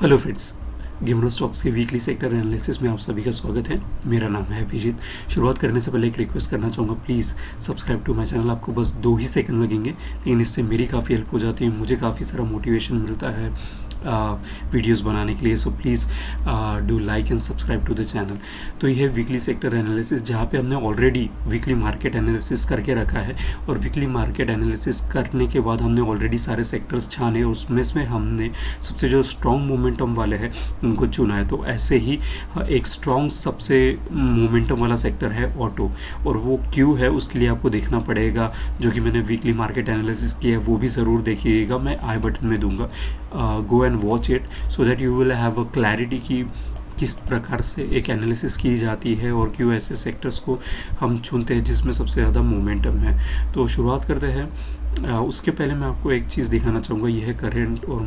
Hello friends, गेमरो stocks के weekly sector analysis में आप सभी का स्वागत है। मेरा नाम है अभिजीत। शुरुआत करने से पहले एक रिक्वेस्ट करना चाहूँगा, please subscribe to my channel. आपको बस 2 ही सेकंड लगेंगे, लेकिन इससे मेरी काफ़ी हेल्प हो जाती है, मुझे काफ़ी सारा मोटिवेशन मिलता है वीडियोस बनाने के लिए। So please do like and subscribe to the channel. तो ये है वीकली सेक्टर एनालिसिस, जहाँ पे हमने ऑलरेडी वीकली मार्केट एनालिसिस करके रखा है, और वीकली मार्केट एनालिसिस करने के बाद हमने ऑलरेडी सारे सेक्टर्स छाने, उसमें से हमने सबसे जो स्ट्रॉन्ग मोमेंटम वाले हैं उनको चुना है। तो ऐसे ही एक स्ट्रॉन्ग सबसे मोमेंटम वाला सेक्टर है ऑटो, और वो क्यों है उसके लिए आपको देखना पड़ेगा। जो कि मैंने वीकली मार्केट एनालिसिस किया है वो भी ज़रूर देखिएगा, मैं आई बटन में दूंगा। Go and watch it so that you will have a clarity कि किस प्रकार से एक एनालिसिस की जाती है और क्यों ऐसे सेक्टर्स को हम चुनते हैं जिसमें सबसे ज़्यादा मोमेंटम है। तो शुरुआत करते हैं। उसके पहले मैं आपको एक चीज़ दिखाना चाहूँगा, ये है करेंट और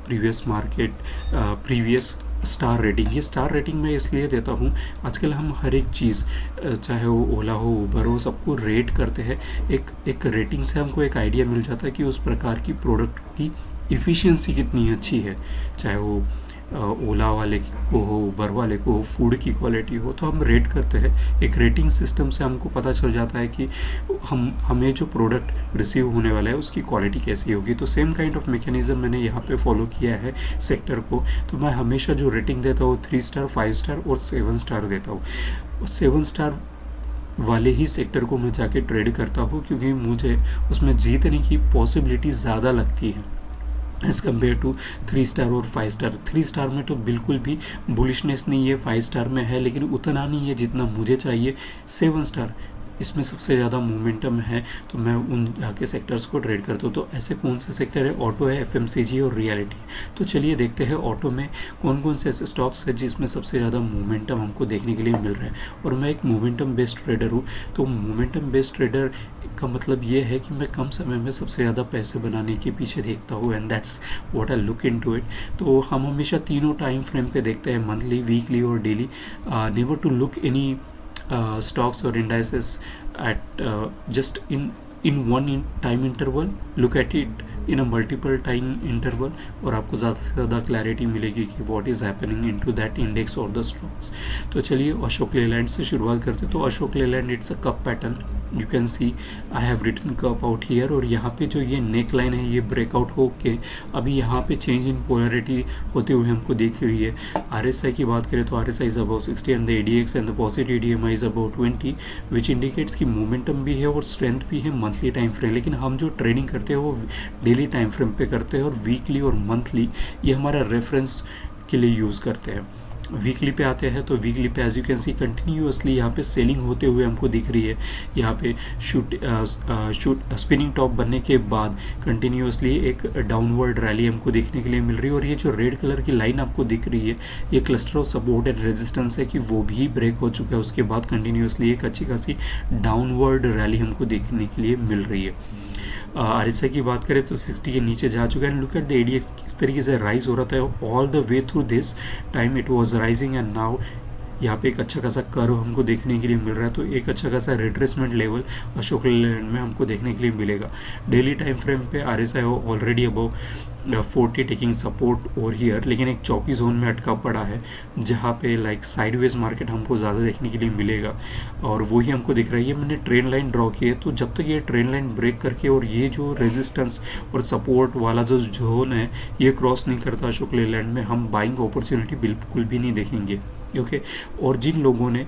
previous market previous star rating. ये स्टार रेटिंग मैं इसलिए देता हूँ, आजकल हम हर एक चीज़ चाहे वो ओला हो, उबर हो, सबको रेट करते हैं। एक रेटिंग से हमको एक आइडिया मिल जाता है कि उस प्रकार की प्रोडक्ट की इफ़िशियंसी कितनी अच्छी है। चाहे वो ओला वाले को हो, उबर वाले को हो, फूड की क्वालिटी हो, तो हम रेट करते हैं। एक रेटिंग सिस्टम से हमको पता चल जाता है कि हमें जो प्रोडक्ट रिसीव होने वाला है उसकी क्वालिटी कैसी होगी। तो सेम काइंड ऑफ मैकेनिज्म मैंने यहाँ पे फॉलो किया है सेक्टर को। तो मैं हमेशा जो रेटिंग देता हूँ 3 स्टार, 5 स्टार और 7 स्टार देता हूँ। 7 स्टार वाले ही सेक्टर को मैं जाके ट्रेड करता हूँ, क्योंकि मुझे उसमें जीतने की पॉसिबिलिटी ज़्यादा लगती है एज़ कम्पेयर टू 3 स्टार और 5 स्टार। 3 स्टार में तो बिल्कुल भी बुलिशनेस नहीं है, 5 स्टार में है, लेकिन उतना नहीं है जितना मुझे चाहिए। 7 स्टार इसमें सबसे ज़्यादा मोमेंटम है, तो मैं उन जाके सेक्टर्स को ट्रेड करता हूँ। तो ऐसे कौन से सेक्टर है? ऑटो है, एफएमसीजी और रियलिटी। तो चलिए देखते हैं ऑटो में कौन कौन से ऐसे स्टॉक्स हैं जिसमें सबसे ज़्यादा मोमेंटम हमको देखने के लिए मिल रहा है। और मैं एक मोमेंटम बेस्ड ट्रेडर हूँ। तो मोमेंटम बेस्ड ट्रेडर का मतलब ये है कि मैं कम समय में सबसे ज़्यादा पैसे बनाने के पीछे देखता हूँ, and that's what I look into it. तो हम हमेशा तीनों टाइम फ्रेम पे देखते हैं, मंथली, वीकली और daily. Never to look any stocks or indices at just in one time interval. Look at it in a multiple time interval, और आपको ज़्यादा से ज़्यादा क्लैरिटी मिलेगी कि what is happening into that index और the stocks. तो चलिए अशोक लेलैंड से शुरुआत करते हैं। तो Ashok Leyland it's a cup pattern, you can see I have written cup out here. और यहाँ पे जो ये नेक लाइन है ये ब्रेकआउट होके अभी यहाँ पे चेंज इन पोलैरिटी होते हुए हमको दिख रही है। RSI की बात करें तो RSI is about 60 and the ADX and the positive EDMI is about 20, which indicates की मोमेंटम भी है और स्ट्रेंथ भी है मंथली टाइम फ्रेम। लेकिन हम जो ट्रेडिंग करते हैं वो डेली टाइम फ्रेम पे करते हैं, और वीकली और मंथली ये हमारा रेफरेंस के लिए यूज़ करते हैं। वीकली पे आते हैं तो वीकली पे as you can see continuously यहाँ पे सेलिंग होते हुए हमको दिख रही है। यहाँ पे शूट स्पिनिंग टॉप बनने के बाद कंटिन्यूअसली एक डाउनवर्ड रैली हमको देखने के लिए मिल रही है। और ये जो रेड कलर की लाइन आपको दिख रही है ये cluster of support and resistance है कि वो भी ब्रेक हो चुका है। उसके बाद कंटिन्यूअसली एक अच्छी खासी डाउनवर्ड रैली हमको देखने के लिए मिल रही है। RSI की बात करें तो 60 के नीचे जा चुका है। लुक एट द ADX किस तरीके से राइज हो रहा था all the way through this time, it was rising and now यहाँ पे एक अच्छा खासा कर्व हमको देखने के लिए मिल रहा है। तो एक अच्छा खासा रिट्रेसमेंट लेवल अशोक लेलैंड में हमको देखने के लिए मिलेगा। डेली टाइम फ्रेम पे RSI already above 40 taking support over here, लेकिन एक चौकी जोन में अटका पड़ा है जहाँ पे लाइक साइडवेज मार्केट हमको ज़्यादा देखने के लिए मिलेगा, और वही हमको दिख रहा है। ये मैंने ट्रेंड लाइन ड्रॉ की है, तो जब तक ये ट्रेंड लाइन ब्रेक करके और ये जो रेजिस्टेंस और सपोर्ट वाला जो जोन है ये क्रॉस नहीं करता अशोक लेलैंड में, हम बाइंग अपॉर्चुनिटी बिल्कुल भी नहीं देखेंगे। ओके, और जिन लोगों ने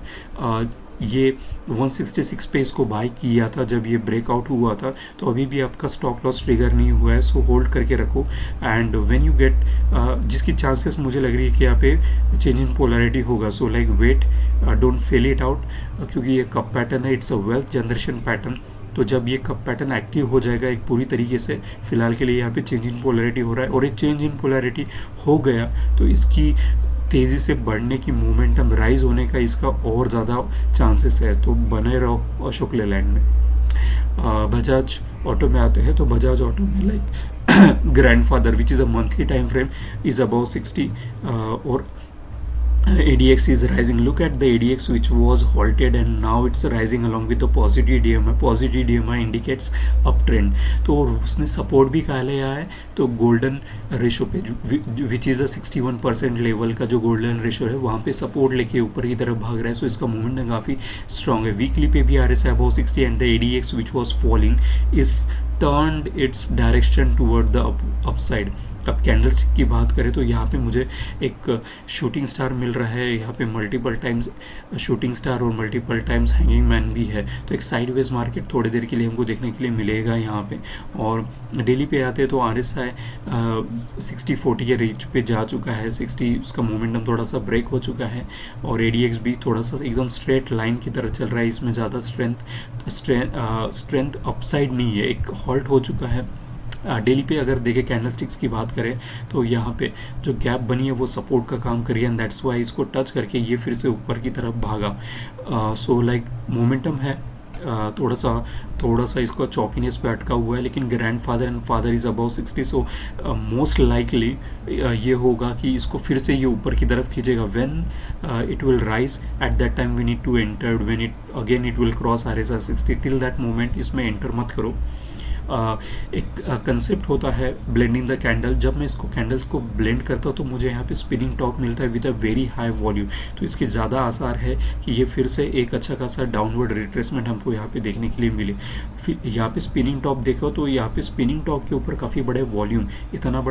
ये 166 पे इसको बाई किया था जब ये ब्रेकआउट हुआ था, तो अभी भी आपका स्टॉप लॉस ट्रिगर नहीं हुआ है। सो होल्ड करके रखो, एंड व्हेन यू गेट जिसकी चांसेस मुझे लग रही है कि यहाँ पे चेंज इन पोलैरिटी होगा, so like wait, don't sell it out, क्योंकि ये कप पैटर्न है, it's a wealth generation pattern. तो जब ये कप पैटर्न एक्टिव हो जाएगा एक पूरी तरीके से, फिलहाल के लिए यहाँ पे चेंज इन पोलैरिटी हो रहा है, और ये चेंज इन पोलैरिटी हो गया तो इसकी तेज़ी से बढ़ने की, मोमेंटम राइज होने का इसका और ज़्यादा चांसेस है। तो बने रहो अशोक लेलैंड में। बजाज ऑटो में आते हैं। तो बजाज ऑटो में like grandfather which is a monthly time frame is about 60, और ADX is rising. Look at the ADX which was halted and now it's rising along with the positive DMI. Positive DMI indicates uptrend. तो उसने support भी कहा लिया है, तो golden ratio पे which is a 61% level का जो गोल्डन रेशो है वहाँ पे सपोर्ट लेके ऊपर की तरफ भाग रहा है. सो इसका मूवमेंट काफ़ी स्ट्रांग है. वीकली पे भी RSI above 60 and the ADX which was falling is turned its direction toward the upside. अब कैंडलस्टिक की बात करें तो यहाँ पे मुझे एक शूटिंग स्टार मिल रहा है, यहाँ पे मल्टीपल टाइम्स शूटिंग स्टार और मल्टीपल टाइम्स हैंगिंग मैन भी है. तो एक साइडवेज मार्केट थोड़ी देर के लिए हमको देखने के लिए मिलेगा यहाँ पे. और डेली पे आते हैं तो RSI 60-40 के रेंज पे जा चुका है. 60 उसका मोमेंटम थोड़ा सा ब्रेक हो चुका है और ADX भी थोड़ा सा एकदम स्ट्रेट लाइन की तरह चल रहा है. इसमें ज़्यादा स्ट्रेंथ अपसाइड नहीं है, एक हॉल्ट हो चुका है. डेली पे अगर देखें कैंडलस्टिक्स की बात करें तो यहाँ पे जो गैप बनी है वो सपोर्ट का काम करी है एंड दैट्स वाई इसको टच करके ये फिर से ऊपर की तरफ भागा. सो लाइक मोमेंटम है, थोड़ा सा इसको चॉपीनेस पे अटका हुआ है, लेकिन grandfather and father is above 60. So most likely ये होगा कि इसको फिर से ये ऊपर की तरफ खींचेगा. When it will rise at that time we need to enter. When it will cross RSI 60. Till that moment इसमें एंटर मत करो. एक कंसेप्ट होता है ब्लेंडिंग द कैंडल. जब मैं इसको कैंडल्स को ब्लेंड करता हूँ तो मुझे यहाँ पे स्पिनिंग टॉप मिलता है with a very high volume. तो इसके ज़्यादा आसार है कि ये फिर से एक अच्छा खासा डाउनवर्ड रिट्रेसमेंट हमको यहाँ पे देखने के लिए मिले. फिर यहाँ पे स्पिनिंग टॉप देखो तो यहाँ पे स्पिनिंग टॉप के ऊपर काफ़ी बड़े वॉल्यूम, इतना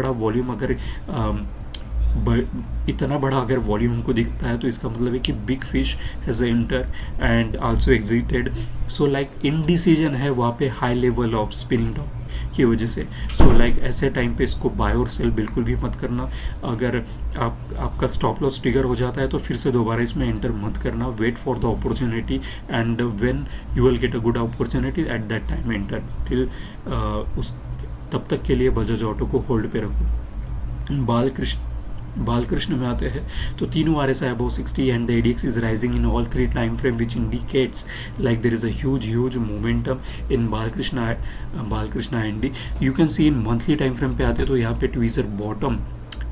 बड़ा अगर वॉल्यूम हमको दिखता है तो इसका मतलब है कि big fish has enter and also exerted. So like indecision है वहाँ पे high level of spinning top की वजह से. सो लाइक ऐसे टाइम पे इसको बाय और सेल बिल्कुल भी मत करना. अगर आपका स्टॉप लॉस ट्रिगर हो जाता है तो फिर से दोबारा इसमें एंटर मत करना. Wait for the opportunity and when you will get a good opportunity at that time enter. Till तब तक के लिए बजाज ऑटो को होल्ड पे रखो. बालकृष्ण में आते हैं तो तीनों RSI above 60 and the ADX is rising in all 3 time frame which indicates like there is a huge momentum in Balkrishna एंडी. You can see in monthly time frame पे आते हैं तो यहाँ पे ट्वीजर बॉटम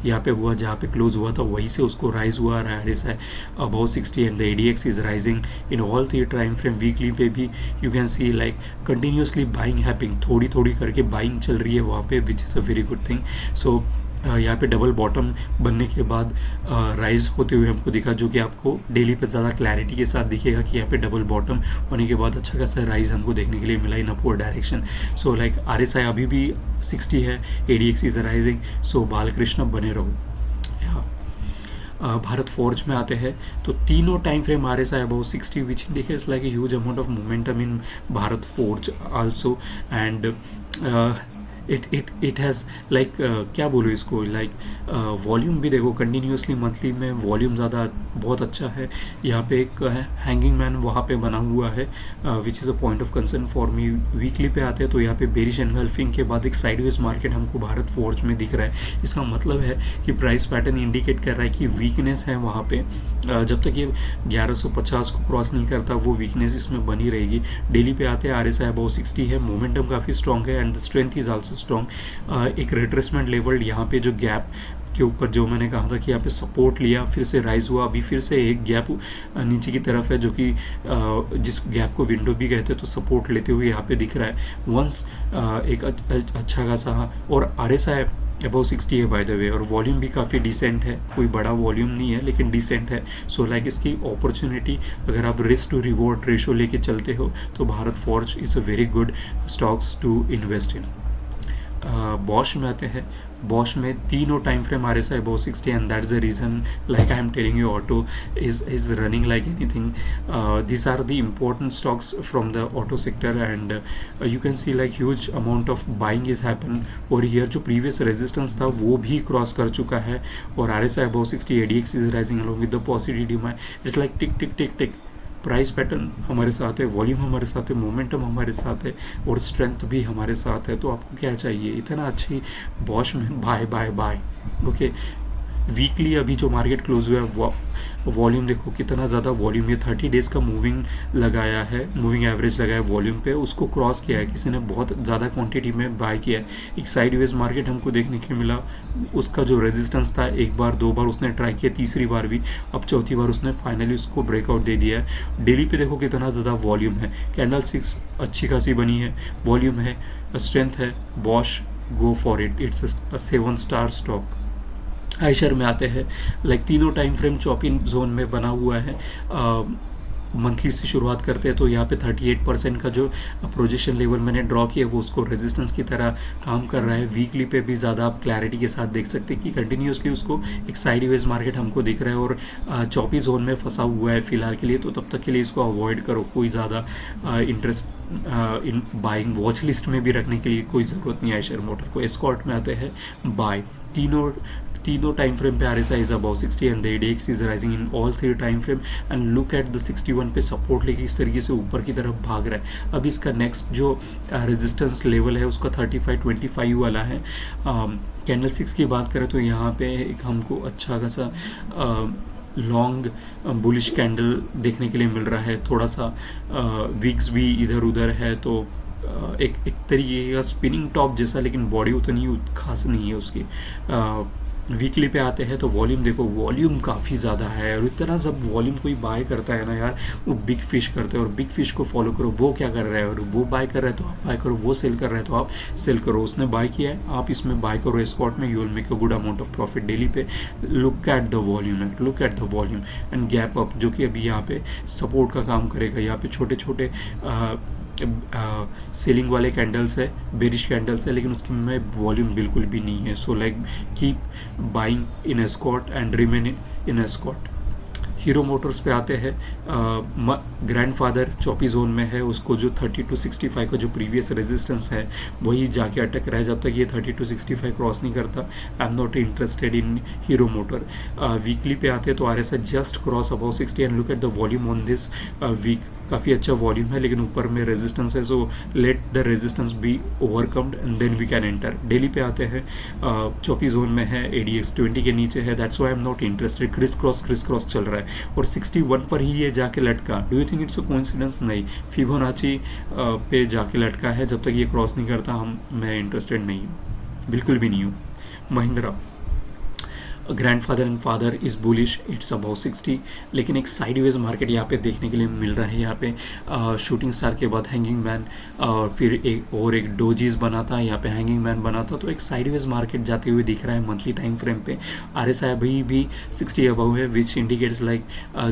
यहाँ पे हुआ, जहाँ पे क्लोज हुआ था वहीं से उसको राइज हुआ रहा है RSI above 60 and the ADX is rising in all 3 time frame. Weekly पे भी you can see like continuously buying happening, थोड़ी करके बाइंग चल रही है वहाँ पे which is a very good thing. So यहाँ पे डबल बॉटम बनने के बाद राइज होते हुए हमको दिखा, जो कि आपको डेली पे ज़्यादा क्लैरिटी के साथ दिखेगा कि यहाँ पे डबल बॉटम होने के बाद अच्छा खासा राइज हमको देखने के लिए मिला in upward direction. So like RSI अभी भी 60 है, ADX इज राइजिंग. सो बालकृष्ण बने रहो. भारत फोर्ज में आते हैं तो तीनों time frame RSI above 60 which indicates like a huge amount of momentum in Bharat forge also and it has like क्या बोलूँ इसको, लाइक वॉल्यूम भी देखो कंटिन्यूसली मंथली में वॉल्यूम ज़्यादा बहुत अच्छा है. यहाँ पे एक हैंगिंग मैन वहाँ पे बना हुआ है विच is a point of concern for me. Weekly पे आते हैं तो यहाँ पे बेरिश एनगल्फिंग के बाद एक साइडवेज मार्केट हमको भारत फोर्ज में दिख रहा है. इसका मतलब है कि प्राइस पैटर्न इंडिकेट कर रहा है कि वीकनेस है वहाँ पे. जब तक ये 1150 को क्रॉस नहीं करता वो वीकनेस इसमें बनी रहेगी. डेली पे आते हैं RSI अबव 60 है, मोमेंटम काफ़ी स्ट्रॉन्ग है and the strength is also strong. एक रिट्रेसमेंट लेवल यहाँ पे जो गैप के ऊपर जो मैंने कहा था कि यहाँ पे सपोर्ट लिया फिर से राइज हुआ, अभी फिर से एक गैप नीचे की तरफ है जो कि जिस गैप को विंडो भी कहते हैं तो सपोर्ट लेते हुए यहाँ पे दिख रहा है. वंस एक अच्छा खासा और RSI अबव 60 है बाय द वे और वॉल्यूम भी काफ़ी डिसेंट है, कोई बड़ा वॉल्यूम नहीं है लेकिन डिसेंट है. सो लाइक इसकी अपॉर्चुनिटी अगर आप रिस्क टू रिवॉर्ड रेशो लेके चलते हो तो Bharat Forge is a very good stocks to invest in. Bosch में आते हैं. बॉश में तीनों time frame RSI above 60 and that's the reason like I am telling you auto is running like anything. these are the important stocks from the auto sector and you can see like huge amount of buying is happen. और here जो previous resistance था वो भी cross कर चुका है और RSI above 60 ADX is rising along with the positive demand. it's like tick tick tick tick. Price pattern हमारे साथ है, वॉल्यूम हमारे साथ है, मोमेंटम हमारे साथ है और स्ट्रेंथ भी हमारे साथ है. तो आपको क्या चाहिए, इतना अच्छी बॉश में buy buy buy. Okay weekly अभी जो मार्केट क्लोज हुआ है वॉल्यूम देखो कितना ज़्यादा वॉल्यूम, ये 30 डेज़ का मूविंग लगाया है, मूविंग एवरेज लगाया है वॉल्यूम पे, उसको क्रॉस किया है, किसी ने बहुत ज़्यादा क्वांटिटी में बाय किया है। एक साइडवेज मार्केट हमको देखने को मिला, उसका जो रेजिस्टेंस था एक बार दो बार उसने ट्राई किया, तीसरी बार भी, अब चौथी बार उसने फाइनली उसको ब्रेकआउट दे दिया है। डेली पे देखो कितना ज़्यादा वॉल्यूम है, कैंडल 6 अच्छी खासी बनी है, वॉल्यूम है, स्ट्रेंथ है, Bosch go for it, it's a 7 star stock. Eicher में आते हैं, लाइक तीनों टाइम फ्रेम चॉपिंग जोन में बना हुआ है। मंथली से शुरुआत करते हैं तो यहाँ पे 38% का जो प्रोजेक्शन लेवल मैंने ड्रॉ किया वो उसको रेजिस्टेंस की तरह काम कर रहा है। वीकली पे भी ज़्यादा आप क्लैरिटी के साथ देख सकते हैं कि कंटिन्यूसली उसको एक साइडवेज मार्केट हमको दिख रहा है और चॉपी जोन में फंसा हुआ है फिलहाल के लिए, तो तब तक के लिए इसको अवॉइड करो। कोई ज़्यादा interest in buying watch list में भी रखने के लिए कोई ज़रूरत नहीं है शेयर मोटर को। एस्कॉर्ट में आते हैं बाय, तीनों टाइम फ्रेम पे RSI is about 60 and the ADX is rising in all 3 time frame and look at the 61 पे सपोर्ट लेके इस तरीके से ऊपर की तरफ भाग रहा है। अब इसका नेक्स्ट जो रेजिस्टेंस लेवल है उसका 35-25 वाला है। कैंडल 6 की बात करें तो यहाँ पे एक हमको अच्छा खासा लॉन्ग बुलिश कैंडल देखने के लिए मिल रहा है, थोड़ा सा विक्स भी इधर उधर है, तो एक तरीके का स्पिनिंग टॉप जैसा, लेकिन बॉडी उतनी खास नहीं है उसकी। वीकली पे आते हैं तो वॉल्यूम देखो, वॉल्यूम काफ़ी ज़्यादा है और इतना सब वॉल्यूम कोई बाय करता है ना यार, वो बिग फिश करते हैं और बिग फिश को फॉलो करो, वो क्या कर रहा है और वो बाय कर रहा है तो आप बाय करो, वो सेल कर रहा है तो आप सेल करो। उसने बाय किया है, आप इसमें बाय करो एस्कॉर्ट में, you will make a good amount of profit daily पे। Look at the volume, look at the volume and gap up, जो कि अभी यहाँ पे सपोर्ट का काम करेगा। यहाँ पे छोटे छोटे सेलिंग वाले कैंडल्स है, बेरिश कैंडल्स है, लेकिन उसकी में वॉल्यूम बिल्कुल भी नहीं है। So like keep buying in escort and remain in escort. Hero Motors पे आते हैं, ग्रैंडफादर चौपी जोन में है, उसको जो 30-65 का जो प्रीवियस रेजिस्टेंस है वही जाके अटक रहा है। जब तक ये 30-65 क्रॉस नहीं करता, I am not interested in Hero Motor. Weekly पे आते हैं तो RSI just cross about 60 and look at the volume on this week, काफ़ी अच्छा वॉल्यूम है, लेकिन ऊपर में रेजिस्टेंस है, so let the resistance be overcomed and then we can enter. Daily पे आते हैं, चौपी जोन में है, ADX 20 के नीचे है, that's why I am not interested. Criss cross चल रहा है और 61 पर ही ये जाके लटका। Do you think it's a coincidence? नहीं, फिबोनाची पे जाके लटका है, जब तक ये क्रॉस नहीं करता मैं इंटरेस्टेड नहीं हूँ, बिल्कुल भी नहीं हूँ। Mahindra grandfather and father is bullish, it's about 60, लेकिन एक साइडवेज मार्केट यहाँ पे देखने के लिए मिल रहा है। यहाँ पे शूटिंग स्टार के बाद हैंगिंग मैन और फिर एक डोजीज बना था, यहाँ पे हैंगिंग मैन बना था, तो एक साइडवेज मार्केट जाते हुए दिख रहा है मंथली टाइम फ्रेम पे। RSI अभी भी 60 अबव है, विच इंडिकेट्स लाइक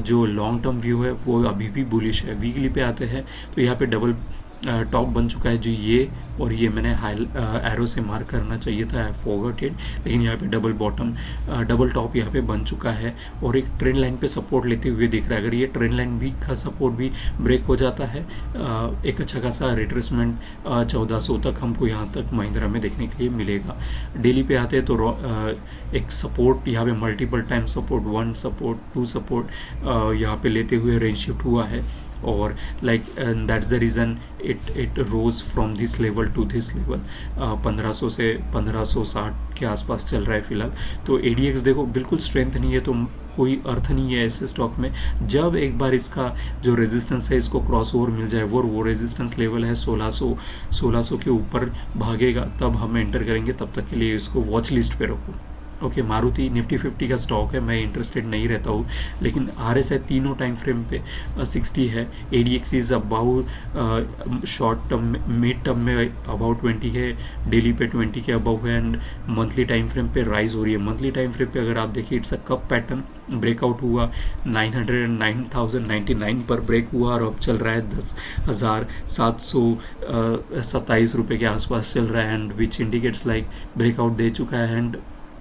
जो लॉन्ग टर्म व्यू है वो अभी भी बुलिश है। वीकली पे आते हैं तो यहाँ पे डबल टॉप बन चुका है, जो ये और ये मैंने एरो से मार्क करना चाहिए था, आई फॉरगॉट इट, लेकिन यहाँ पे डबल टॉप यहाँ पे बन चुका है और एक ट्रेंड लाइन पे सपोर्ट लेते हुए दिख रहा है। अगर ये ट्रेंड लाइन भी का सपोर्ट भी ब्रेक हो जाता है, एक अच्छा खासा रिट्रेसमेंट 1400 तक हमको यहाँ तक महिंद्रा में देखने के लिए मिलेगा। डेली पे आते हैं तो एक सपोर्ट यहाँ पे multiple time support, 1 support 2 support यहाँ पे लेते हुए रेंज शिफ्ट हुआ है और like that's the reason it rose from this level to this level. 1500 से 1560 के आसपास चल रहा है फिलहाल। तो ADX देखो बिल्कुल स्ट्रेंथ नहीं है, तो कोई अर्थ नहीं है ऐसे स्टॉक में। जब एक बार इसका जो रेजिस्टेंस है इसको क्रॉस ओवर मिल जाए, वो रेजिस्टेंस लेवल है 1600 के ऊपर भागेगा, तब हम एंटर करेंगे। तब तक के लिए इसको वॉच लिस्ट पे रखो। ओके, मारुति निफ्टी 50 का स्टॉक है, मैं इंटरेस्टेड नहीं रहता हूँ, लेकिन RSI तीनों टाइम फ्रेम पे 60 है। ADX is about short term mid term में अबाउट 20 है, डेली पे 20 के अबाउ है एंड मंथली टाइम फ्रेम पे राइज हो रही है। मंथली टाइम फ्रेम पे अगर आप देखिए, it's a cup pattern, breakout हुआ 909,099 पर ब्रेक हुआ और अब चल रहा है 10,727 रुपये के आसपास चल रहा है, and which indicates like breakout दे चुका है। And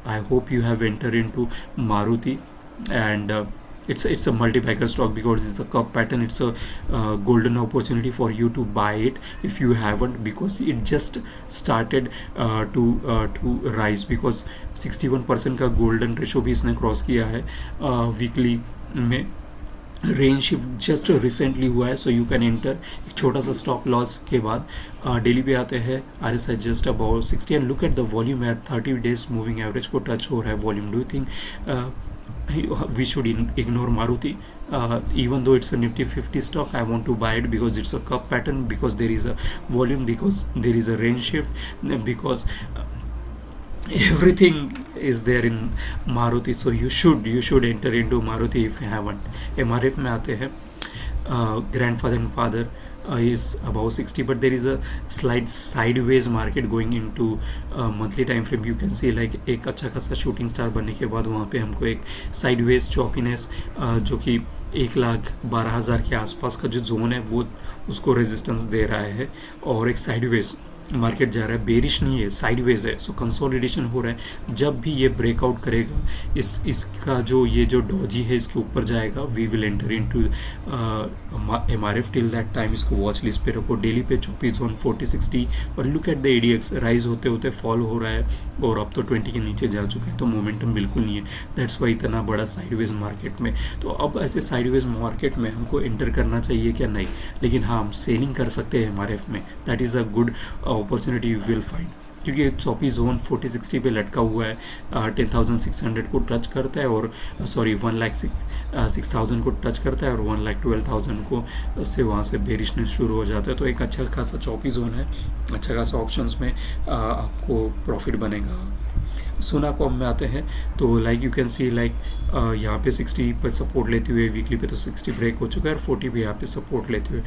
I hope you have entered into Maruti, and it's a multi-bagger stock because it's a cup pattern. It's a golden opportunity for you to buy it if you haven't, because it just started to rise, because 61% का golden ratio भी इसने cross किया है weekly में। Range shift just recently हुआ है, so you can enter एक छोटा सा स्टॉप लॉस के बाद। डेली पे आते हैं, R S I just about 60 and look at the volume at 30 days moving average को टच हो रहा है volume. Do you think we should ignore Maruti? Even though it's a Nifty 50 stock, I want to buy it because it's a cup pattern, because there is a volume, because there is a range shift, because everything is there in Maruti. So you should enter into Maruti if you haven't. MRF में आते हैं, grandfather and father is above 60, but there is a slight sideways market going into monthly time frame. You can see like एक अच्छा खासा shooting star बनने के बाद वहाँ पे हमको एक साइडवेज चॉपीनेस जो कि 1,12,000 के आसपास का जो जोन है वो उसको रेजिस्टेंस दे रहा है, और एक साइडवेज मार्केट जा रहा है, बेरिश नहीं है, साइडवेज है। सो कंसोलिडेशन हो रहा है। जब भी ये ब्रेकआउट करेगा, इसका जो ये जो डॉजी है इसके ऊपर जाएगा, we will enter into MRF। Till that time इसको वॉच लिस्ट पे रखो। डेली पे 24 जोन 40 60, और look at the ADX rise होते होते फॉल हो रहा है, और अब तो 20 के नीचे जा चुका है, तो मोमेंटम बिल्कुल नहीं है। दैट्स वाई इतना बड़ा साइडवेज मार्केट में। तो अब ऐसे साइडवेज मार्केट में हमको एंटर करना चाहिए क्या? नहीं, लेकिन हाँ हम सेलिंग कर सकते हैं MRF में। That is a good opportunity you will find, क्योंकि चौपी जोन 40-60 पे लटका हुआ है। 10,600 को टच करता है, और सॉरी 1,06,000 को टच करता है, और 1,12,000 को से वहाँ से बेरिशनेस शुरू हो जाता है। तो एक अच्छा खासा चौपी जोन है, अच्छा खासा ऑप्शंस में आपको प्रॉफिट बनेगा। सोनाकॉम में आते हैं, तो like you can see like यहाँ पे 60 पर सपोर्ट लेते हुए, वीकली पे तो 60 ब्रेक हो चुका है, और 40 पे यहाँ पे सपोर्ट लेते हुए।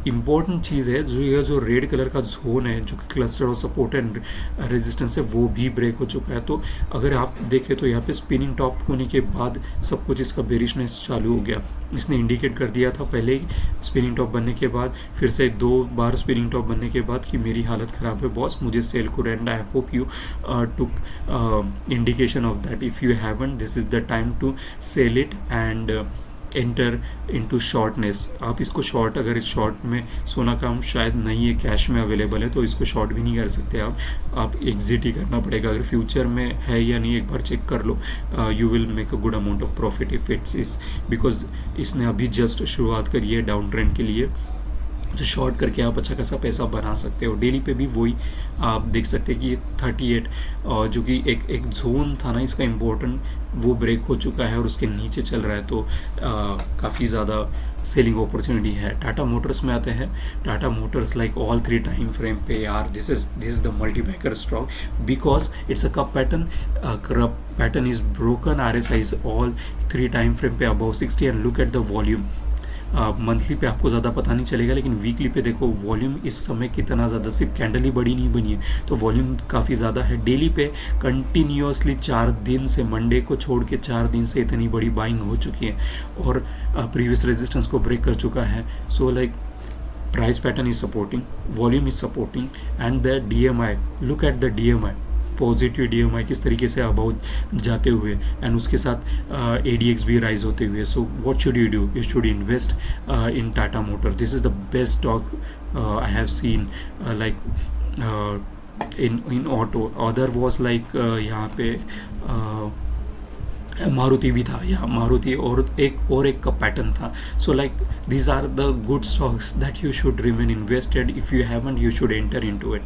इम्पॉर्टेंट चीज़ है जो यह जो रेड कलर का जोन है, जो कि क्लस्टर और सपोर्ट एंड रेजिस्टेंस है, वो भी ब्रेक हो चुका है। तो अगर आप देखें तो यहाँ पे स्पिनिंग टॉप होने के बाद सब कुछ इसका बेरिशनेस चालू हो गया। इसने इंडिकेट कर दिया था पहले ही स्पिनिंग टॉप बनने के बाद, फिर से 2 बार स्पिनिंग टॉप बनने के बाद कि मेरी हालत ख़राब है बॉस, मुझे सेल करो। And I hope you took indication of that. If you haven't, this is the time to sell it and enter into shortness. आप इसको शॉर्ट, अगर इस शॉर्ट में सोना का शायद नहीं है, कैश में अवेलेबल है, तो इसको शॉर्ट भी नहीं कर सकते आप एग्जिट ही करना पड़ेगा। अगर फ्यूचर में है या नहीं एक बार चेक कर लो, you will make a good amount of profit if it's इस, बिकॉज इसने अभी जस्ट शुरुआत करी है डाउन ट्रेंड के लिए। तो शॉर्ट करके आप अच्छा खासा पैसा बना सकते हो। डेली पे भी वही आप देख सकते हैं कि 38 जो कि एक जोन था ना इसका इम्पोर्टेंट, वो ब्रेक हो चुका है और उसके नीचे चल रहा है। तो काफ़ी ज़्यादा सेलिंग अपॉर्चुनिटी है। टाटा मोटर्स में आते हैं। Tata motors like all 3 time frame पे यार, this is the multibagger stock because it's a cup pattern. Cup pattern is broken, RSI is all 3 time frame पे above 60 and look at the volume. Monthly पे आपको ज़्यादा पता नहीं चलेगा, लेकिन वीकली पे देखो वॉल्यूम इस समय कितना ज़्यादा, सिर्फ कैंडल ही बड़ी नहीं बनी है तो वॉल्यूम काफ़ी ज़्यादा है। डेली पे कंटिन्यूसली 4 दिन से, मंडे को छोड़ के 4 दिन से इतनी बड़ी बाइंग हो चुकी है और प्रीवियस रेजिस्टेंस को ब्रेक कर चुका है। So like price pattern is supporting, volume is supporting and the DMI, look at the DMI, positive DMI किस तरीके से अबाउट जाते हुए एंड उसके साथ ADX भी राइज होते हुए। So what should you do? You should invest in Tata motor. This is the best stock I have seen like in auto. Other was like यहाँ पे मारुति भी था, यहाँ मारुति और एक का पैटर्न था। So like these are the good stocks that you should remain invested. If you haven't, you should enter into it.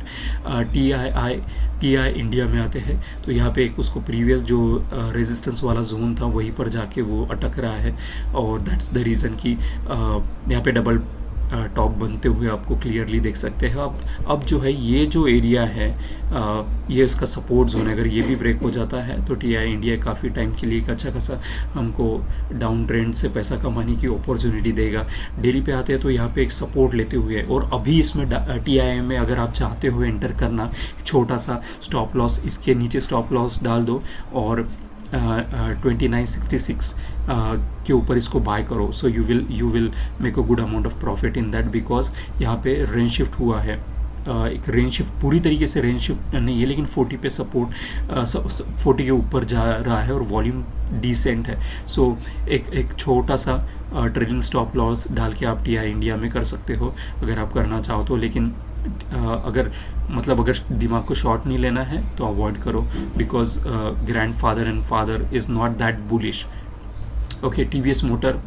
TI India में आते हैं तो यहाँ पे एक उसको प्रीवियस जो रेजिस्टेंस वाला जोन था वहीं पर जाके वो अटक रहा है और दैट्स द रीज़न कि यहाँ पे डबल टॉप बनते हुए आपको क्लियरली देख सकते हैं। अब जो है ये जो एरिया है ये इसका सपोर्ट जोन है। अगर ये भी ब्रेक हो जाता है तो TI इंडिया काफ़ी टाइम के लिए एक अच्छा खासा हमको डाउन ट्रेंड से पैसा कमाने की अपॉर्चुनिटी देगा। डेली पे आते हैं तो यहाँ पे एक सपोर्ट लेते हुए और अभी इसमें TI में अगर आप चाहते हो एंटर करना, छोटा सा स्टॉप लॉस इसके नीचे स्टॉप लॉस डाल दो और 2966 के ऊपर इसको बाय करो। So you will make a good amount of profit in that because यहाँ पे रेंज शिफ्ट हुआ है। एक रेंज शिफ्ट पूरी तरीके से रेंज शिफ्ट नहीं है लेकिन 40 पे सपोर्ट 40 के ऊपर जा रहा है और वॉल्यूम डिसेंट है। सो एक छोटा सा ट्रेलिंग स्टॉप लॉस डाल के आप TI इंडिया में कर सकते हो अगर आप करना चाहो तो। लेकिन अगर दिमाग को शॉर्ट नहीं लेना है तो अवॉइड करो because grandfather and father is not that bullish. Okay, TVS motor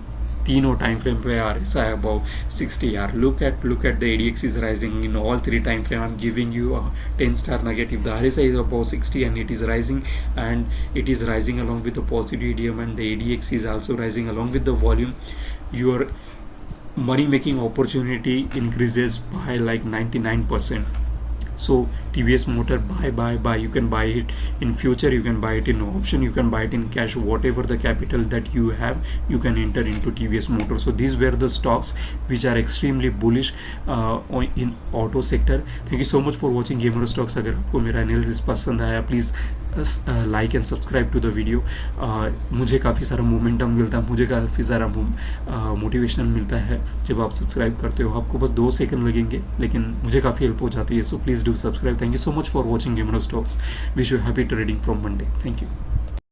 तीनों टाइम फ्रेम पे RSI अबाउ 60 यार. Look at the ADX is rising in all three time frame. I'm giving you a 10-star negative. The RSI is above 60 and it is rising, and it is rising along with the positive EDM, and the ADX is also rising along with the volume. Your money making opportunity increases by like 99%. So TVS Motor, buy. You can buy it in future, you can buy it in option, you can buy it in cash. Whatever the capital that you have, you can enter into TVS Motor. So these were the stocks which are extremely bullish in auto sector. Thank you so much for watching Gamer Stocks. अगर आपको मेरा analysis पसंद आया, please like and subscribe to the video. मुझे काफ़ी सारा momentum मिलता है, मुझे काफ़ी सारा मोटिवेशनल मिलता है जब आप सब्सक्राइब करते हो. आपको बस 2 सेकंड लगेंगे, लेकिन मुझे काफ़ी हेल्प हो जाती है. सो please do subscribe. Thank you so much for watching Gamer Stocks. Wish you happy trading from Monday. Thank you.